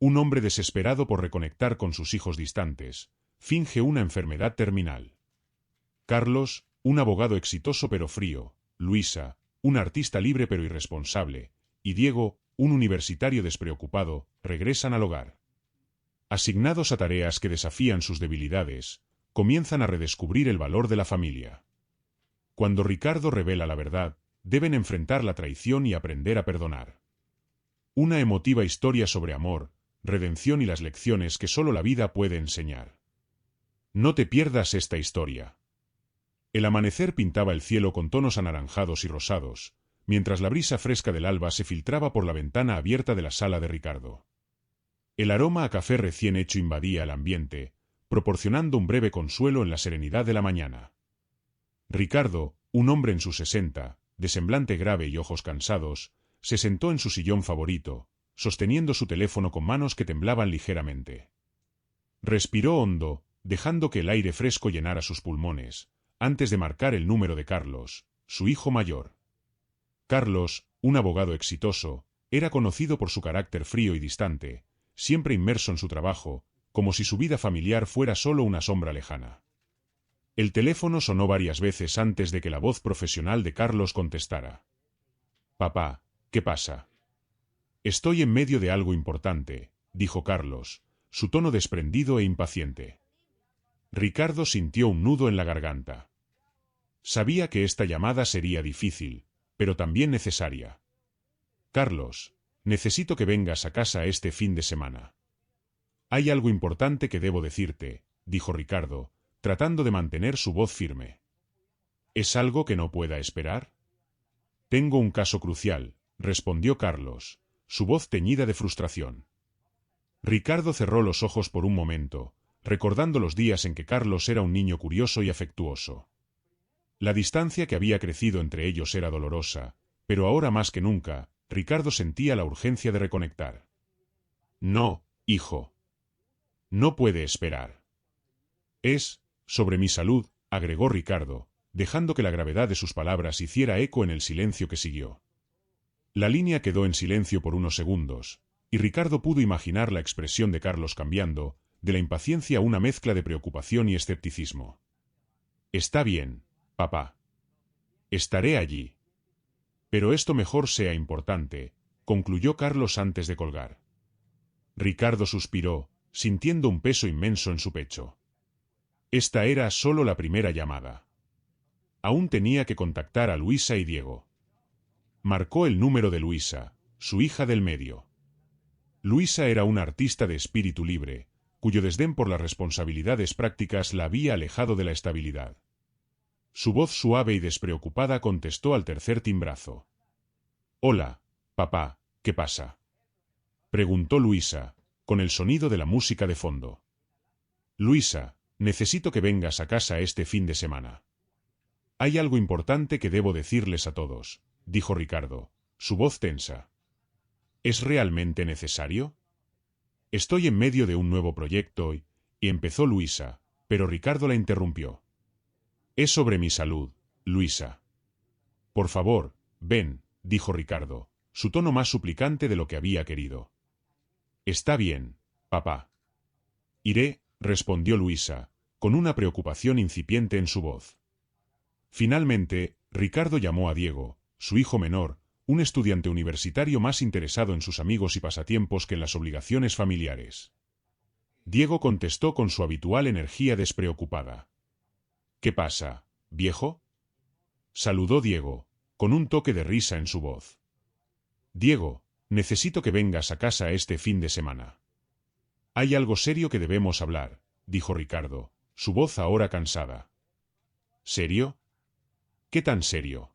Un hombre desesperado por reconectar con sus hijos distantes, finge una enfermedad terminal. Carlos, un abogado exitoso pero frío, Luisa, un artista libre pero irresponsable, y Diego, un universitario despreocupado, regresan al hogar. Asignados a tareas que desafían sus debilidades, comienzan a redescubrir el valor de la familia. Cuando Ricardo revela la verdad, deben enfrentar la traición y aprender a perdonar. Una emotiva historia sobre amor, redención y las lecciones que solo la vida puede enseñar. No te pierdas esta historia. El amanecer pintaba el cielo con tonos anaranjados y rosados, mientras la brisa fresca del alba se filtraba por la ventana abierta de la sala de Ricardo. El aroma a café recién hecho invadía el ambiente, proporcionando un breve consuelo en la serenidad de la mañana. Ricardo, un hombre en sus 60, de semblante grave y ojos cansados, se sentó en su sillón favorito, sosteniendo su teléfono con manos que temblaban ligeramente. Respiró hondo, dejando que el aire fresco llenara sus pulmones, antes de marcar el número de Carlos, su hijo mayor. Carlos, un abogado exitoso, era conocido por su carácter frío y distante, siempre inmerso en su trabajo, como si su vida familiar fuera solo una sombra lejana. El teléfono sonó varias veces antes de que la voz profesional de Carlos contestara. «Papá, ¿qué pasa?» «Estoy en medio de algo importante», dijo Carlos, su tono desprendido e impaciente. Ricardo sintió un nudo en la garganta. Sabía que esta llamada sería difícil, pero también necesaria. «Carlos, necesito que vengas a casa este fin de semana». «Hay algo importante que debo decirte», dijo Ricardo, tratando de mantener su voz firme. «¿Es algo que no pueda esperar?» «Tengo un caso crucial», respondió Carlos, su voz teñida de frustración. Ricardo cerró los ojos por un momento, recordando los días en que Carlos era un niño curioso y afectuoso. La distancia que había crecido entre ellos era dolorosa, pero ahora más que nunca, Ricardo sentía la urgencia de reconectar. «No, hijo. No puede esperar. Es sobre mi salud», agregó Ricardo, dejando que la gravedad de sus palabras hiciera eco en el silencio que siguió. La línea quedó en silencio por unos segundos, y Ricardo pudo imaginar la expresión de Carlos cambiando, de la impaciencia a una mezcla de preocupación y escepticismo. «Está bien, papá. Estaré allí. Pero esto mejor sea importante», concluyó Carlos antes de colgar. Ricardo suspiró, sintiendo un peso inmenso en su pecho. Esta era solo la primera llamada. Aún tenía que contactar a Luisa y Diego. Marcó el número de Luisa, su hija del medio. Luisa era una artista de espíritu libre, cuyo desdén por las responsabilidades prácticas la había alejado de la estabilidad. Su voz suave y despreocupada contestó al tercer timbrazo. «Hola, papá, ¿qué pasa?», preguntó Luisa, con el sonido de la música de fondo. «Luisa, necesito que vengas a casa este fin de semana. Hay algo importante que debo decirles a todos», dijo Ricardo, su voz tensa. «¿Es realmente necesario?» «Estoy en medio de un nuevo proyecto y empezó Luisa, pero Ricardo la interrumpió. «Es sobre mi salud, Luisa». «Por favor, ven», dijo Ricardo, su tono más suplicante de lo que había querido. «Está bien, papá». «Iré», respondió Luisa, con una preocupación incipiente en su voz. Finalmente, Ricardo llamó a Diego, su hijo menor, un estudiante universitario más interesado en sus amigos y pasatiempos que en las obligaciones familiares. Diego contestó con su habitual energía despreocupada. «¿Qué pasa, viejo?», saludó Diego, con un toque de risa en su voz. «Diego, necesito que vengas a casa este fin de semana». «Hay algo serio que debemos hablar», dijo Ricardo, su voz ahora cansada. «¿Serio? ¿Qué tan serio?»,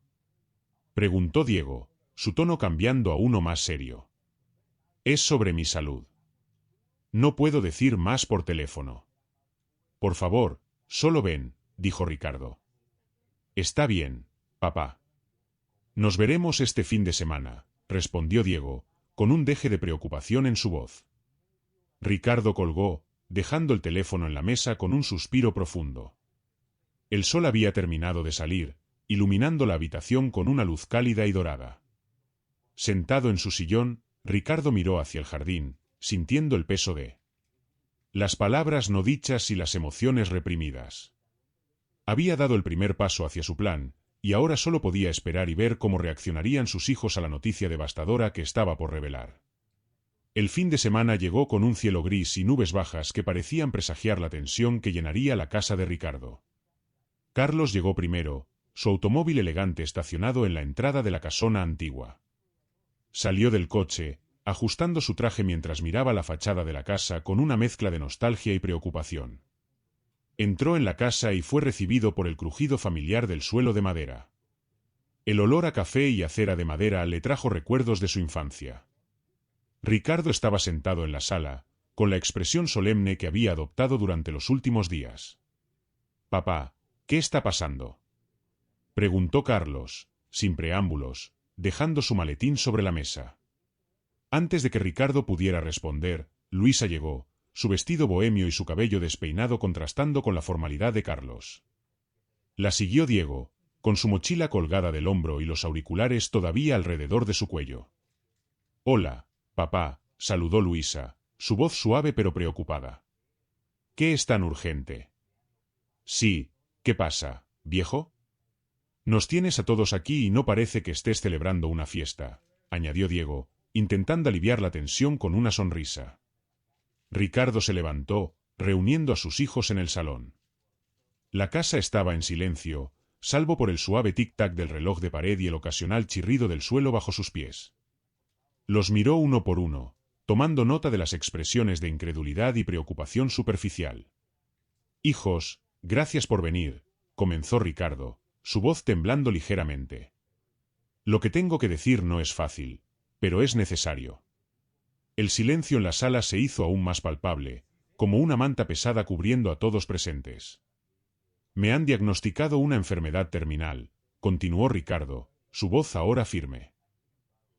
preguntó Diego, su tono cambiando a uno más serio. «Es sobre mi salud. No puedo decir más por teléfono». «Por favor, solo ven», dijo Ricardo. «Está bien, papá». «Nos veremos este fin de semana», respondió Diego, con un deje de preocupación en su voz. Ricardo colgó, dejando el teléfono en la mesa con un suspiro profundo. El sol había terminado de salir, iluminando la habitación con una luz cálida y dorada. Sentado en su sillón, Ricardo miró hacia el jardín, sintiendo el peso de las palabras no dichas y las emociones reprimidas. Había dado el primer paso hacia su plan, y ahora solo podía esperar y ver cómo reaccionarían sus hijos a la noticia devastadora que estaba por revelar. El fin de semana llegó con un cielo gris y nubes bajas que parecían presagiar la tensión que llenaría la casa de Ricardo. Carlos llegó primero, su automóvil elegante estacionado en la entrada de la casona antigua. Salió del coche, ajustando su traje mientras miraba la fachada de la casa con una mezcla de nostalgia y preocupación. Entró en la casa y fue recibido por el crujido familiar del suelo de madera. El olor a café y a cera de madera le trajo recuerdos de su infancia. Ricardo estaba sentado en la sala, con la expresión solemne que había adoptado durante los últimos días. «Papá, ¿qué está pasando?», preguntó Carlos, sin preámbulos, dejando su maletín sobre la mesa. Antes de que Ricardo pudiera responder, Luisa llegó, su vestido bohemio y su cabello despeinado contrastando con la formalidad de Carlos. La siguió Diego, con su mochila colgada del hombro y los auriculares todavía alrededor de su cuello. «Hola, papá», saludó Luisa, su voz suave pero preocupada. «¿Qué es tan urgente?». «Sí, ¿qué pasa, viejo?». «Nos tienes a todos aquí y no parece que estés celebrando una fiesta», añadió Diego, intentando aliviar la tensión con una sonrisa. Ricardo se levantó, reuniendo a sus hijos en el salón. La casa estaba en silencio, salvo por el suave tic-tac del reloj de pared y el ocasional chirrido del suelo bajo sus pies. Los miró uno por uno, tomando nota de las expresiones de incredulidad y preocupación superficial. «Hijos, gracias por venir», comenzó Ricardo, su voz temblando ligeramente. «Lo que tengo que decir no es fácil, pero es necesario». El silencio en la sala se hizo aún más palpable, como una manta pesada cubriendo a todos presentes. «Me han diagnosticado una enfermedad terminal», continuó Ricardo, su voz ahora firme.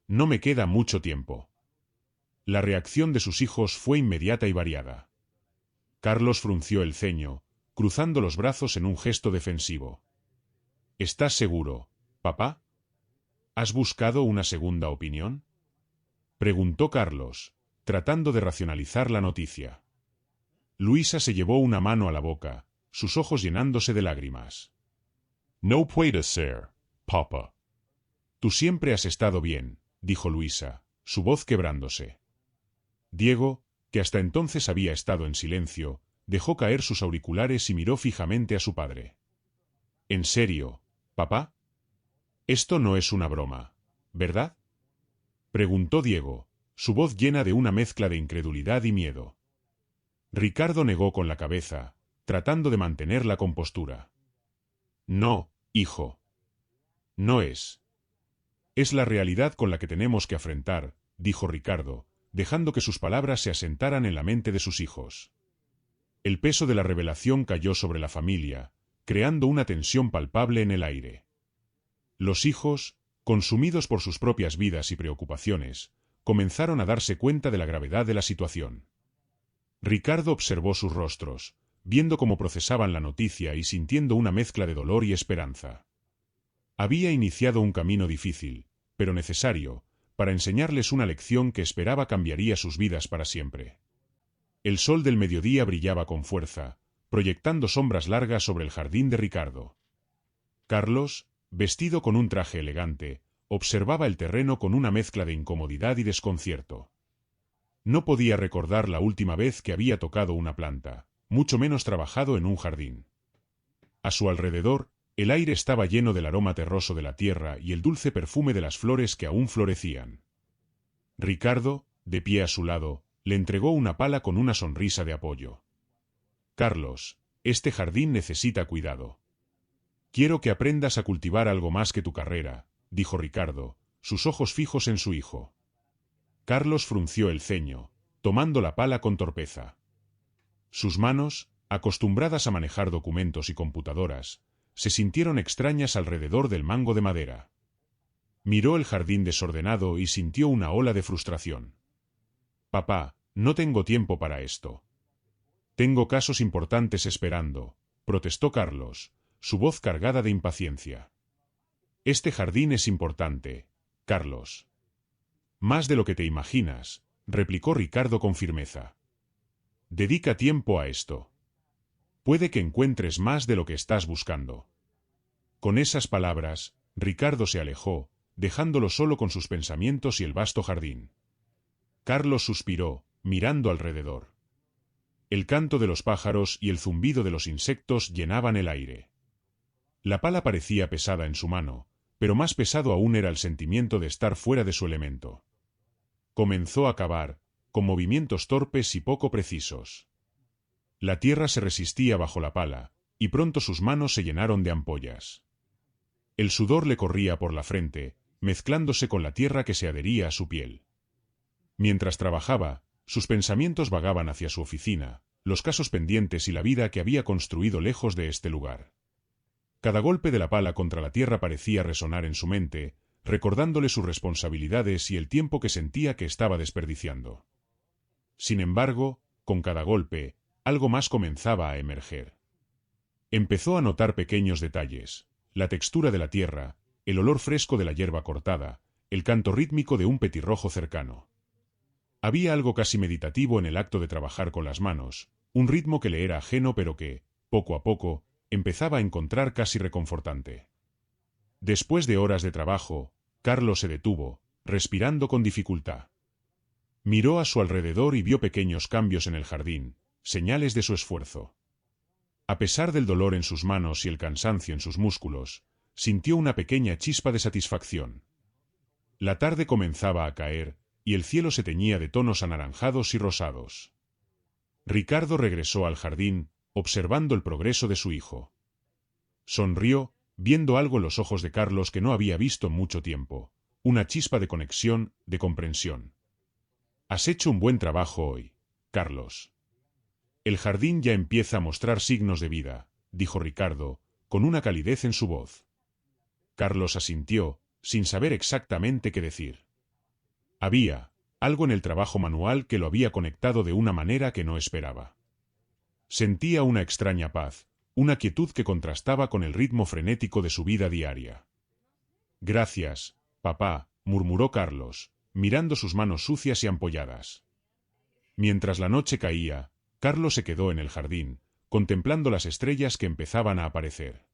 «No me queda mucho tiempo». La reacción de sus hijos fue inmediata y variada. Carlos frunció el ceño, cruzando los brazos en un gesto defensivo. «¿Estás seguro, papá? ¿Has buscado una segunda opinión?», preguntó Carlos, tratando de racionalizar la noticia. Luisa se llevó una mano a la boca, sus ojos llenándose de lágrimas. «No puede ser, papá». «Tú siempre has estado bien», dijo Luisa, su voz quebrándose. Diego, que hasta entonces había estado en silencio, dejó caer sus auriculares y miró fijamente a su padre. «¿En serio, papá? Esto no es una broma, ¿verdad?», preguntó Diego, su voz llena de una mezcla de incredulidad y miedo. Ricardo negó con la cabeza, tratando de mantener la compostura. «No, hijo. No es. Es la realidad con la que tenemos que afrontar», dijo Ricardo, dejando que sus palabras se asentaran en la mente de sus hijos. El peso de la revelación cayó sobre la familia, creando una tensión palpable en el aire. Los hijos, consumidos por sus propias vidas y preocupaciones, comenzaron a darse cuenta de la gravedad de la situación. Ricardo observó sus rostros, viendo cómo procesaban la noticia y sintiendo una mezcla de dolor y esperanza. Había iniciado un camino difícil, pero necesario, para enseñarles una lección que esperaba cambiaría sus vidas para siempre. El sol del mediodía brillaba con fuerza, proyectando sombras largas sobre el jardín de Ricardo. Carlos, vestido con un traje elegante, observaba el terreno con una mezcla de incomodidad y desconcierto. No podía recordar la última vez que había tocado una planta, mucho menos trabajado en un jardín. A su alrededor, el aire estaba lleno del aroma terroso de la tierra y el dulce perfume de las flores que aún florecían. Ricardo, de pie a su lado, le entregó una pala con una sonrisa de apoyo. «Carlos, este jardín necesita cuidado. Quiero que aprendas a cultivar algo más que tu carrera», dijo Ricardo, sus ojos fijos en su hijo. Carlos frunció el ceño, tomando la pala con torpeza. Sus manos, acostumbradas a manejar documentos y computadoras, se sintieron extrañas alrededor del mango de madera. Miró el jardín desordenado y sintió una ola de frustración. «Papá, no tengo tiempo para esto. Tengo casos importantes esperando», protestó Carlos, su voz cargada de impaciencia. «Este jardín es importante, Carlos. Más de lo que te imaginas», replicó Ricardo con firmeza. Dedica tiempo a esto. Puede que encuentres más de lo que estás buscando. Con esas palabras, Ricardo se alejó, dejándolo solo con sus pensamientos y el vasto jardín. Carlos suspiró, mirando alrededor. El canto de los pájaros y el zumbido de los insectos llenaban el aire. La pala parecía pesada en su mano, pero más pesado aún era el sentimiento de estar fuera de su elemento. Comenzó a cavar, con movimientos torpes y poco precisos. La tierra se resistía bajo la pala, y pronto sus manos se llenaron de ampollas. El sudor le corría por la frente, mezclándose con la tierra que se adhería a su piel. Mientras trabajaba, sus pensamientos vagaban hacia su oficina, los casos pendientes y la vida que había construido lejos de este lugar. Cada golpe de la pala contra la tierra parecía resonar en su mente, recordándole sus responsabilidades y el tiempo que sentía que estaba desperdiciando. Sin embargo, con cada golpe, algo más comenzaba a emerger. Empezó a notar pequeños detalles, la textura de la tierra, el olor fresco de la hierba cortada, el canto rítmico de un petirrojo cercano. Había algo casi meditativo en el acto de trabajar con las manos, un ritmo que le era ajeno pero que, poco a poco, empezaba a encontrar casi reconfortante. Después de horas de trabajo, Carlos se detuvo, respirando con dificultad. Miró a su alrededor y vio pequeños cambios en el jardín, señales de su esfuerzo. A pesar del dolor en sus manos y el cansancio en sus músculos, sintió una pequeña chispa de satisfacción. La tarde comenzaba a caer, y el cielo se teñía de tonos anaranjados y rosados. Ricardo regresó al jardín, observando el progreso de su hijo. Sonrió, viendo algo en los ojos de Carlos que no había visto en mucho tiempo, una chispa de conexión, de comprensión. «Has hecho un buen trabajo hoy, Carlos». «El jardín ya empieza a mostrar signos de vida», dijo Ricardo, con una calidez en su voz. Carlos asintió, sin saber exactamente qué decir. Había algo en el trabajo manual que lo había conectado de una manera que no esperaba. Sentía una extraña paz, una quietud que contrastaba con el ritmo frenético de su vida diaria. «Gracias, papá», murmuró Carlos, mirando sus manos sucias y ampolladas. Mientras la noche caía, Carlos se quedó en el jardín, contemplando las estrellas que empezaban a aparecer.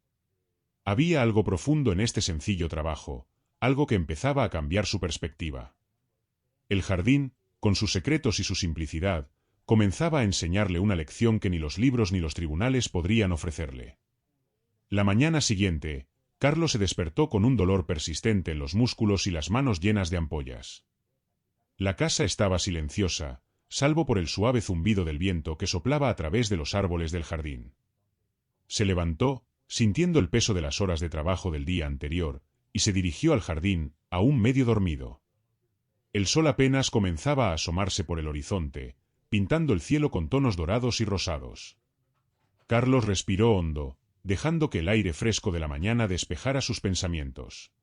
Había algo profundo en este sencillo trabajo, algo que empezaba a cambiar su perspectiva. El jardín, con sus secretos y su simplicidad, comenzaba a enseñarle una lección que ni los libros ni los tribunales podrían ofrecerle. La mañana siguiente, Carlos se despertó con un dolor persistente en los músculos y las manos llenas de ampollas. La casa estaba silenciosa, salvo por el suave zumbido del viento que soplaba a través de los árboles del jardín. Se levantó, sintiendo el peso de las horas de trabajo del día anterior, y se dirigió al jardín, aún medio dormido. El sol apenas comenzaba a asomarse por el horizonte, pintando el cielo con tonos dorados y rosados. Carlos respiró hondo, dejando que el aire fresco de la mañana despejara sus pensamientos.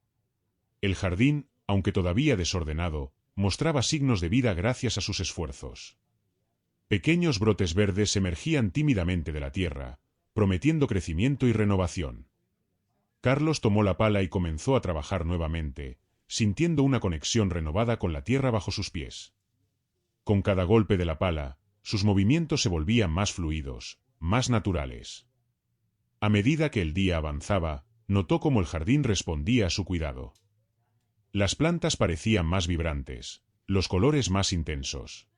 El jardín, aunque todavía desordenado, mostraba signos de vida gracias a sus esfuerzos. Pequeños brotes verdes emergían tímidamente de la tierra, prometiendo crecimiento y renovación. Carlos tomó la pala y comenzó a trabajar nuevamente, sintiendo una conexión renovada con la tierra bajo sus pies. Con cada golpe de la pala, sus movimientos se volvían más fluidos, más naturales. A medida que el día avanzaba, notó cómo el jardín respondía a su cuidado. Las plantas parecían más vibrantes, los colores más intensos.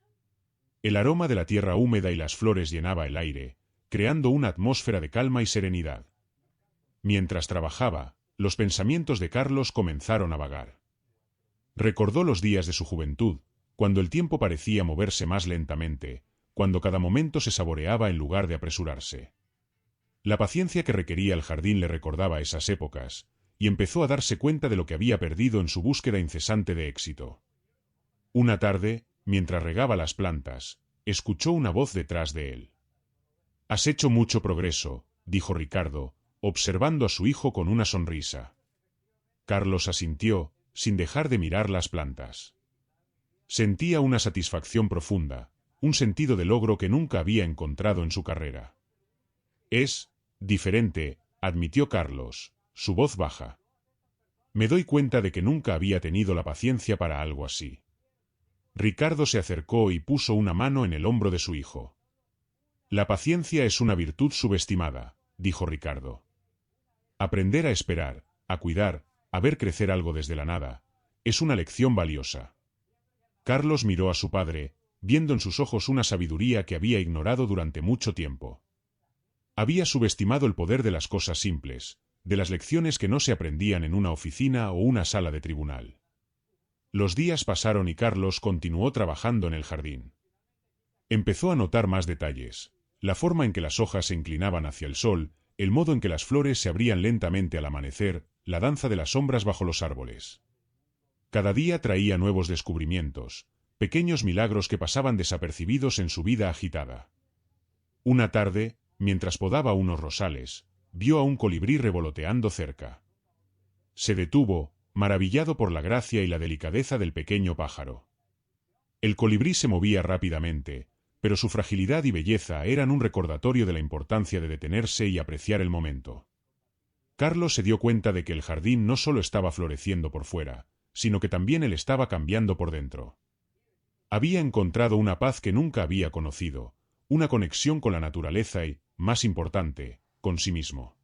El aroma de la tierra húmeda y las flores llenaba el aire, creando una atmósfera de calma y serenidad. Mientras trabajaba, los pensamientos de Carlos comenzaron a vagar. Recordó los días de su juventud, cuando el tiempo parecía moverse más lentamente, cuando cada momento se saboreaba en lugar de apresurarse. La paciencia que requería el jardín le recordaba esas épocas, y empezó a darse cuenta de lo que había perdido en su búsqueda incesante de éxito. Una tarde, mientras regaba las plantas, escuchó una voz detrás de él. «Has hecho mucho progreso», dijo Ricardo, observando a su hijo con una sonrisa. Carlos asintió, sin dejar de mirar las plantas. Sentía una satisfacción profunda, un sentido de logro que nunca había encontrado en su carrera. «Es diferente», admitió Carlos, su voz baja. «Me doy cuenta de que nunca había tenido la paciencia para algo así». Ricardo se acercó y puso una mano en el hombro de su hijo. La paciencia es una virtud subestimada, dijo Ricardo. Aprender a esperar, a cuidar, a ver crecer algo desde la nada, es una lección valiosa. Carlos miró a su padre, viendo en sus ojos una sabiduría que había ignorado durante mucho tiempo. Había subestimado el poder de las cosas simples, de las lecciones que no se aprendían en una oficina o una sala de tribunal. Los días pasaron y Carlos continuó trabajando en el jardín. Empezó a notar más detalles, la forma en que las hojas se inclinaban hacia el sol, el modo en que las flores se abrían lentamente al amanecer, la danza de las sombras bajo los árboles. Cada día traía nuevos descubrimientos, pequeños milagros que pasaban desapercibidos en su vida agitada. Una tarde, mientras podaba unos rosales, vio a un colibrí revoloteando cerca. Se detuvo, maravillado por la gracia y la delicadeza del pequeño pájaro. El colibrí se movía rápidamente, pero su fragilidad y belleza eran un recordatorio de la importancia de detenerse y apreciar el momento. Carlos se dio cuenta de que el jardín no solo estaba floreciendo por fuera, sino que también él estaba cambiando por dentro. Había encontrado una paz que nunca había conocido, una conexión con la naturaleza y, más importante, con sí mismo.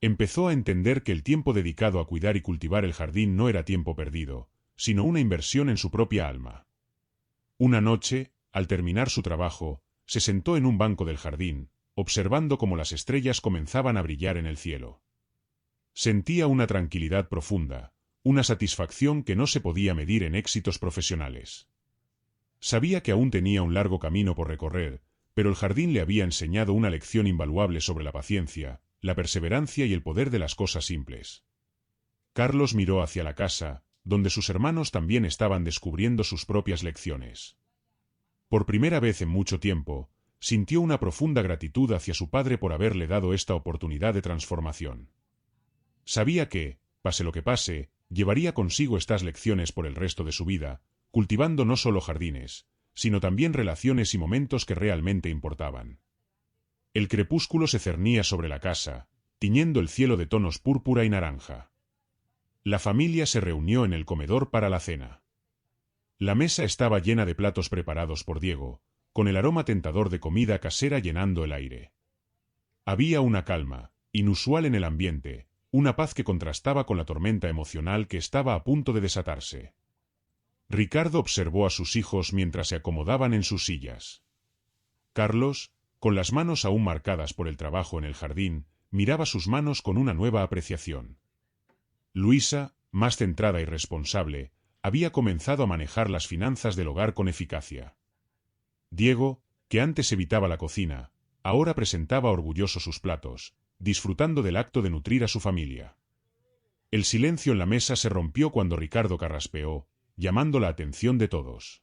Empezó a entender que el tiempo dedicado a cuidar y cultivar el jardín no era tiempo perdido, sino una inversión en su propia alma. Una noche, al terminar su trabajo, se sentó en un banco del jardín, observando cómo las estrellas comenzaban a brillar en el cielo. Sentía una tranquilidad profunda, una satisfacción que no se podía medir en éxitos profesionales. Sabía que aún tenía un largo camino por recorrer, pero el jardín le había enseñado una lección invaluable sobre la paciencia, la perseverancia y el poder de las cosas simples. Carlos miró hacia la casa, donde sus hermanos también estaban descubriendo sus propias lecciones. Por primera vez en mucho tiempo, sintió una profunda gratitud hacia su padre por haberle dado esta oportunidad de transformación. Sabía que, pase lo que pase, llevaría consigo estas lecciones por el resto de su vida, cultivando no solo jardines, sino también relaciones y momentos que realmente importaban. El crepúsculo se cernía sobre la casa, tiñendo el cielo de tonos púrpura y naranja. La familia se reunió en el comedor para la cena. La mesa estaba llena de platos preparados por Diego, con el aroma tentador de comida casera llenando el aire. Había una calma, inusual en el ambiente, una paz que contrastaba con la tormenta emocional que estaba a punto de desatarse. Ricardo observó a sus hijos mientras se acomodaban en sus sillas. Carlos, con las manos aún marcadas por el trabajo en el jardín, miraba sus manos con una nueva apreciación. Luisa, más centrada y responsable, había comenzado a manejar las finanzas del hogar con eficacia. Diego, que antes evitaba la cocina, ahora presentaba orgulloso sus platos, disfrutando del acto de nutrir a su familia. El silencio en la mesa se rompió cuando Ricardo carraspeó, llamando la atención de todos.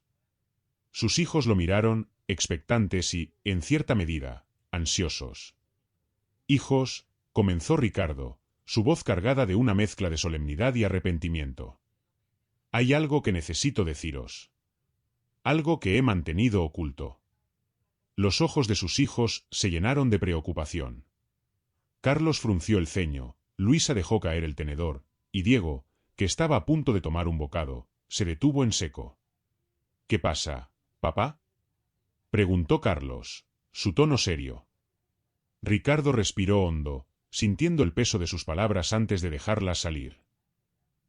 Sus hijos lo miraron, expectantes y, en cierta medida, ansiosos. «Hijos», comenzó Ricardo, su voz cargada de una mezcla de solemnidad y arrepentimiento. «Hay algo que necesito deciros. Algo que he mantenido oculto». Los ojos de sus hijos se llenaron de preocupación. Carlos frunció el ceño, Luisa dejó caer el tenedor, y Diego, que estaba a punto de tomar un bocado, se detuvo en seco. «¿Qué pasa, papá?», preguntó Carlos, su tono serio. Ricardo respiró hondo, sintiendo el peso de sus palabras antes de dejarlas salir.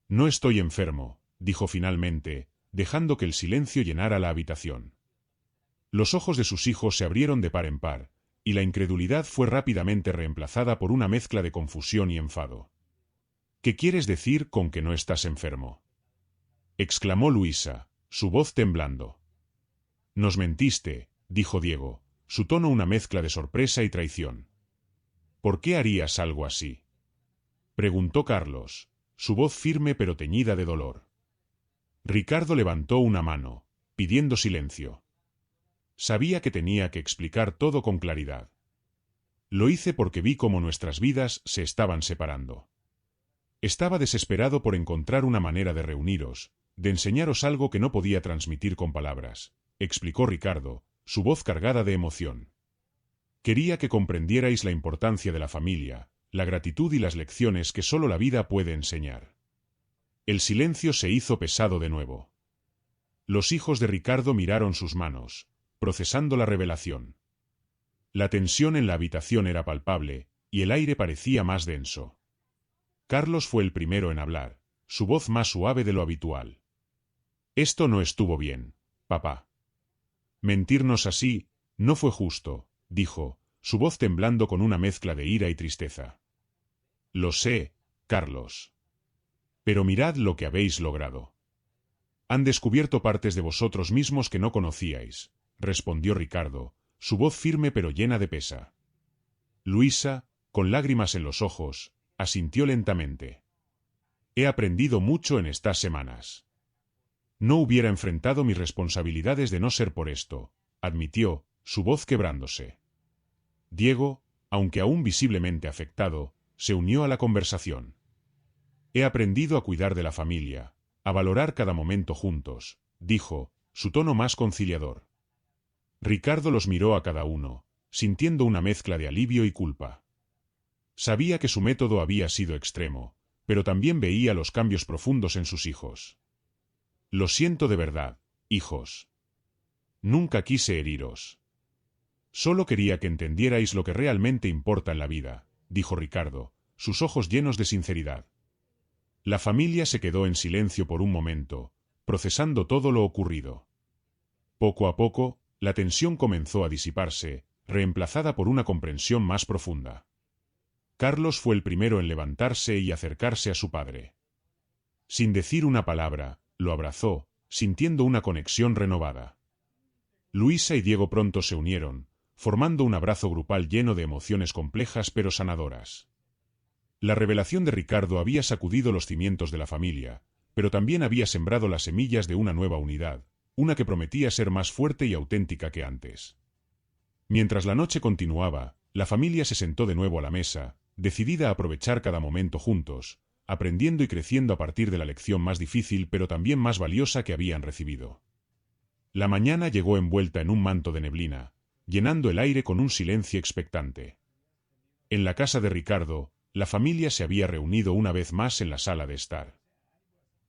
«No estoy enfermo», dijo finalmente, dejando que el silencio llenara la habitación. Los ojos de sus hijos se abrieron de par en par, y la incredulidad fue rápidamente reemplazada por una mezcla de confusión y enfado. «¿Qué quieres decir con que no estás enfermo?», exclamó Luisa, su voz temblando. «Nos mentiste», dijo Diego, su tono una mezcla de sorpresa y traición. «¿Por qué harías algo así?», preguntó Carlos, su voz firme pero teñida de dolor. Ricardo levantó una mano, pidiendo silencio. Sabía que tenía que explicar todo con claridad. «Lo hice porque vi cómo nuestras vidas se estaban separando. Estaba desesperado por encontrar una manera de reuniros, de enseñaros algo que no podía transmitir con palabras», explicó Ricardo, su voz cargada de emoción. «Quería que comprendierais la importancia de la familia, la gratitud y las lecciones que solo la vida puede enseñar». El silencio se hizo pesado de nuevo. Los hijos de Ricardo miraron sus manos, procesando la revelación. La tensión en la habitación era palpable, y el aire parecía más denso. Carlos fue el primero en hablar, su voz más suave de lo habitual. Esto no estuvo bien, papá. Mentirnos así no fue justo, dijo, su voz temblando con una mezcla de ira y tristeza. Lo sé, Carlos. Pero mirad lo que habéis logrado. Han descubierto partes de vosotros mismos que no conocíais, respondió Ricardo, su voz firme pero llena de pesa. Luisa, con lágrimas en los ojos, asintió lentamente. He aprendido mucho en estas semanas. No hubiera enfrentado mis responsabilidades de no ser por esto, admitió, su voz quebrándose. Diego, aunque aún visiblemente afectado, se unió a la conversación. He aprendido a cuidar de la familia, a valorar cada momento juntos, dijo, su tono más conciliador. Ricardo los miró a cada uno, sintiendo una mezcla de alivio y culpa. Sabía que su método había sido extremo, pero también veía los cambios profundos en sus hijos. Lo siento de verdad, hijos. Nunca quise heriros. Solo quería que entendierais lo que realmente importa en la vida, dijo Ricardo, sus ojos llenos de sinceridad. La familia se quedó en silencio por un momento, procesando todo lo ocurrido. Poco a poco, la tensión comenzó a disiparse, reemplazada por una comprensión más profunda. Carlos fue el primero en levantarse y acercarse a su padre. Sin decir una palabra, lo abrazó, sintiendo una conexión renovada. Luisa y Diego pronto se unieron, formando un abrazo grupal lleno de emociones complejas pero sanadoras. La revelación de Ricardo había sacudido los cimientos de la familia, pero también había sembrado las semillas de una nueva unidad, una que prometía ser más fuerte y auténtica que antes. Mientras la noche continuaba, la familia se sentó de nuevo a la mesa, decidida a aprovechar cada momento juntos, aprendiendo y creciendo a partir de la lección más difícil pero también más valiosa que habían recibido. La mañana llegó envuelta en un manto de neblina, llenando el aire con un silencio expectante. En la casa de Ricardo, la familia se había reunido una vez más en la sala de estar.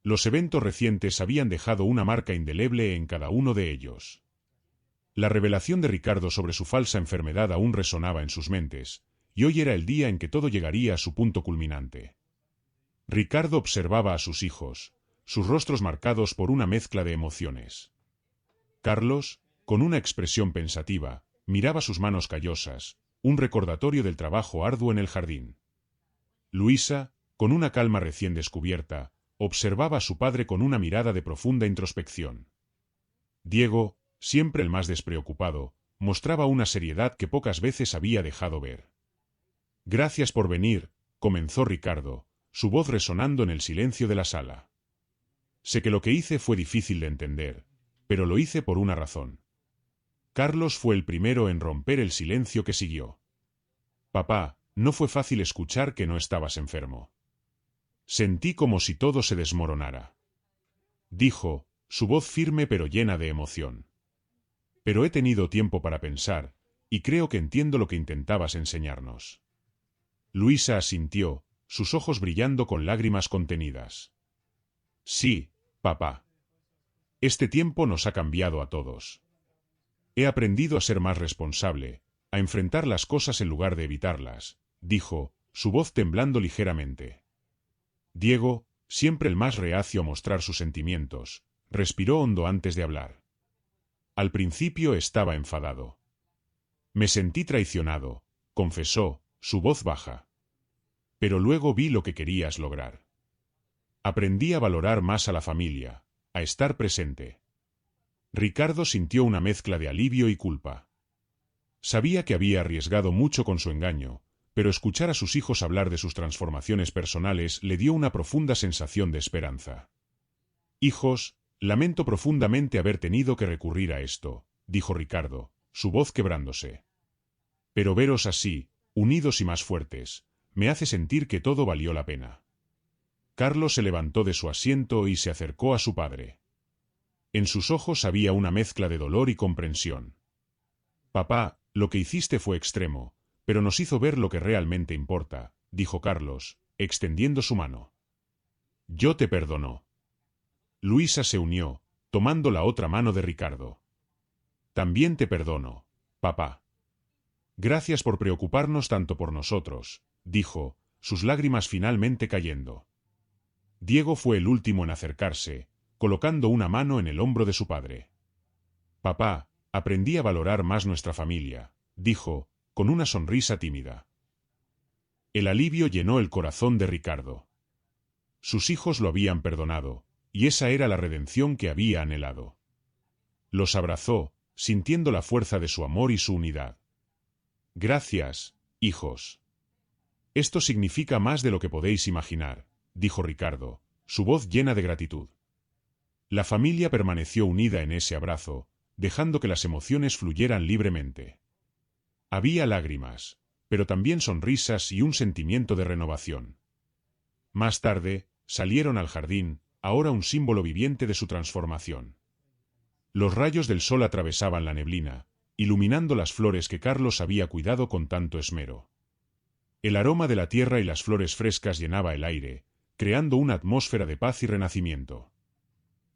Los eventos recientes habían dejado una marca indeleble en cada uno de ellos. La revelación de Ricardo sobre su falsa enfermedad aún resonaba en sus mentes, y hoy era el día en que todo llegaría a su punto culminante. Ricardo observaba a sus hijos, sus rostros marcados por una mezcla de emociones. Carlos, con una expresión pensativa, miraba sus manos callosas, un recordatorio del trabajo arduo en el jardín. Luisa, con una calma recién descubierta, observaba a su padre con una mirada de profunda introspección. Diego, siempre el más despreocupado, mostraba una seriedad que pocas veces había dejado ver. Gracias por venir, comenzó Ricardo, su voz resonando en el silencio de la sala. Sé que lo que hice fue difícil de entender, pero lo hice por una razón. Carlos fue el primero en romper el silencio que siguió. Papá, no fue fácil escuchar que no estabas enfermo. Sentí como si todo se desmoronara. Dijo, su voz firme pero llena de emoción. Pero he tenido tiempo para pensar, y creo que entiendo lo que intentabas enseñarnos. Luisa asintió, sus ojos brillando con lágrimas contenidas. Sí, papá. Este tiempo nos ha cambiado a todos. He aprendido a ser más responsable, a enfrentar las cosas en lugar de evitarlas, dijo, su voz temblando ligeramente. Diego, siempre el más reacio a mostrar sus sentimientos, respiró hondo antes de hablar. Al principio estaba enfadado. Me sentí traicionado, confesó, su voz baja. Pero luego vi lo que querías lograr. Aprendí a valorar más a la familia, a estar presente. Ricardo sintió una mezcla de alivio y culpa. Sabía que había arriesgado mucho con su engaño, pero escuchar a sus hijos hablar de sus transformaciones personales le dio una profunda sensación de esperanza. Hijos, lamento profundamente haber tenido que recurrir a esto, dijo Ricardo, su voz quebrándose. Pero veros así, unidos y más fuertes, me hace sentir que todo valió la pena. Carlos se levantó de su asiento y se acercó a su padre. En sus ojos había una mezcla de dolor y comprensión. Papá, lo que hiciste fue extremo, pero nos hizo ver lo que realmente importa, dijo Carlos, extendiendo su mano. Yo te perdono. Luisa se unió, tomando la otra mano de Ricardo. También te perdono, papá. Gracias por preocuparnos tanto por nosotros, dijo, sus lágrimas finalmente cayendo. Diego fue el último en acercarse, colocando una mano en el hombro de su padre. Papá, aprendí a valorar más nuestra familia, dijo, con una sonrisa tímida. El alivio llenó el corazón de Ricardo. Sus hijos lo habían perdonado, y esa era la redención que había anhelado. Los abrazó, sintiendo la fuerza de su amor y su unidad. Gracias, hijos. Esto significa más de lo que podéis imaginar, dijo Ricardo, su voz llena de gratitud. La familia permaneció unida en ese abrazo, dejando que las emociones fluyeran libremente. Había lágrimas, pero también sonrisas y un sentimiento de renovación. Más tarde, salieron al jardín, ahora un símbolo viviente de su transformación. Los rayos del sol atravesaban la neblina, iluminando las flores que Carlos había cuidado con tanto esmero. El aroma de la tierra y las flores frescas llenaba el aire, creando una atmósfera de paz y renacimiento.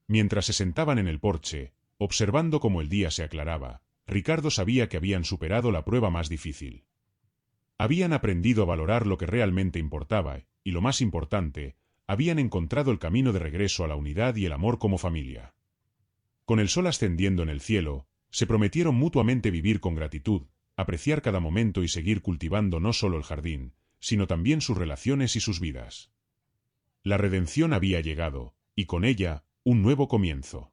Mientras se sentaban en el porche, observando cómo el día se aclaraba, Ricardo sabía que habían superado la prueba más difícil. Habían aprendido a valorar lo que realmente importaba, y lo más importante, habían encontrado el camino de regreso a la unidad y el amor como familia. Con el sol ascendiendo en el cielo, se prometieron mutuamente vivir con gratitud, apreciar cada momento y seguir cultivando no solo el jardín, sino también sus relaciones y sus vidas. La redención había llegado, y con ella, un nuevo comienzo.